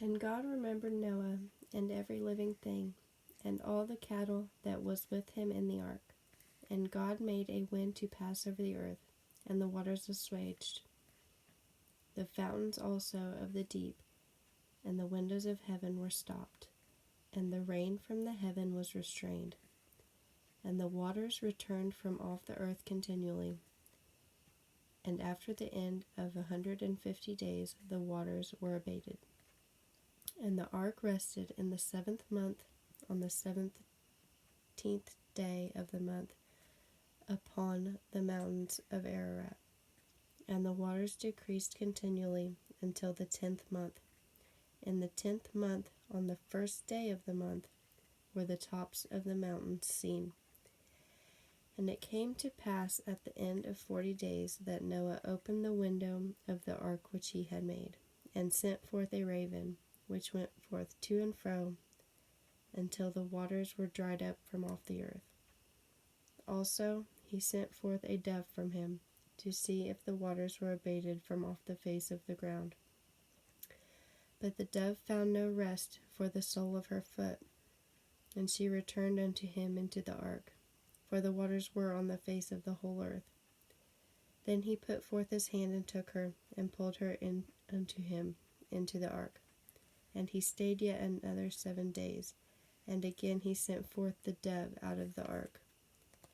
And God remembered Noah and every living thing, and all the cattle that was with him in the ark. And God made a wind to pass over the earth, and the waters assuaged, the fountains also of the deep, and the windows of heaven were stopped, and the rain from the heaven was restrained, and the waters returned from off the earth continually. And after the end of 150 days the waters were abated. And the ark rested in the 7th month, on the 17th day of the month, upon the mountains of Ararat. And the waters decreased continually until the 10th month. In the 10th month, on the 1st day of the month, were the tops of the mountains seen. And it came to pass at the end of 40 days that Noah opened the window of the ark which he had made, and sent forth a raven, which went forth to and fro, until the waters were dried up from off the earth. Also he sent forth a dove from him, to see if the waters were abated from off the face of the ground. But the dove found no rest for the sole of her foot, and she returned unto him into the ark, for the waters were on the face of the whole earth. Then he put forth his hand and took her, and pulled her in unto him into the ark. And he stayed yet another 7 days, and again he sent forth the dove out of the ark.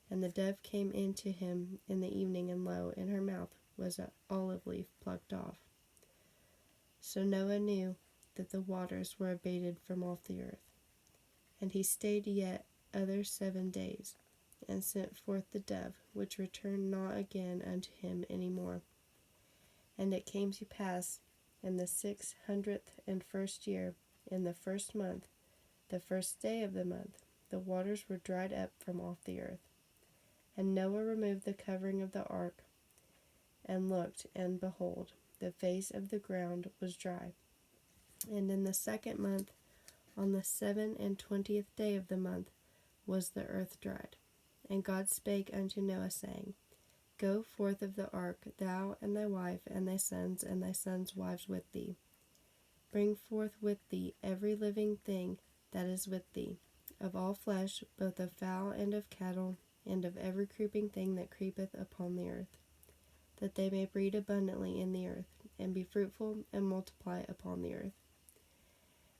And the dove came in to him in the evening, and lo, in her mouth was an olive leaf plucked off. So Noah knew that the waters were abated from off the earth. And he stayed yet other 7 days, and sent forth the dove, which returned not again unto him any more. And it came to pass in the 601st year, in the 1st month, the 1st day of the month, the waters were dried up from off the earth. And Noah removed the covering of the ark, and looked, and behold, the face of the ground was dry. And in the 2nd month, on the 27th day of the month, was the earth dried. And God spake unto Noah, saying, Go forth of the ark, thou and thy wife, and thy sons' wives with thee. Bring forth with thee every living thing that is with thee, of all flesh, both of fowl and of cattle, and of every creeping thing that creepeth upon the earth, that they may breed abundantly in the earth, and be fruitful, and multiply upon the earth.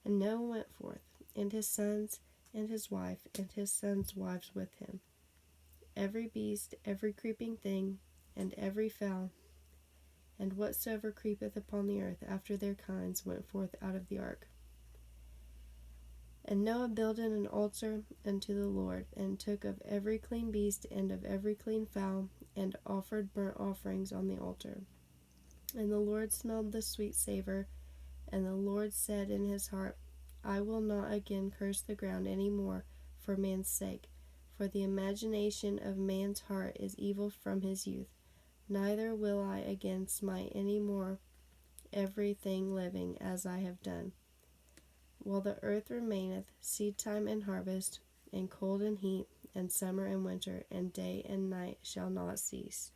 And Noah went forth, and his sons, and his wife, and his sons' wives with him. Every beast, every creeping thing, and every fowl, and whatsoever creepeth upon the earth after their kinds went forth out of the ark. And Noah builded an altar unto the Lord, and took of every clean beast and of every clean fowl, and offered burnt offerings on the altar. And the Lord smelled the sweet savor, and the Lord said in his heart, I will not again curse the ground any more for man's sake, for the imagination of man's heart is evil from his youth. Neither will I again smite any more everything living as I have done. While the earth remaineth, seed time and harvest, and cold and heat, and summer and winter, and day and night shall not cease.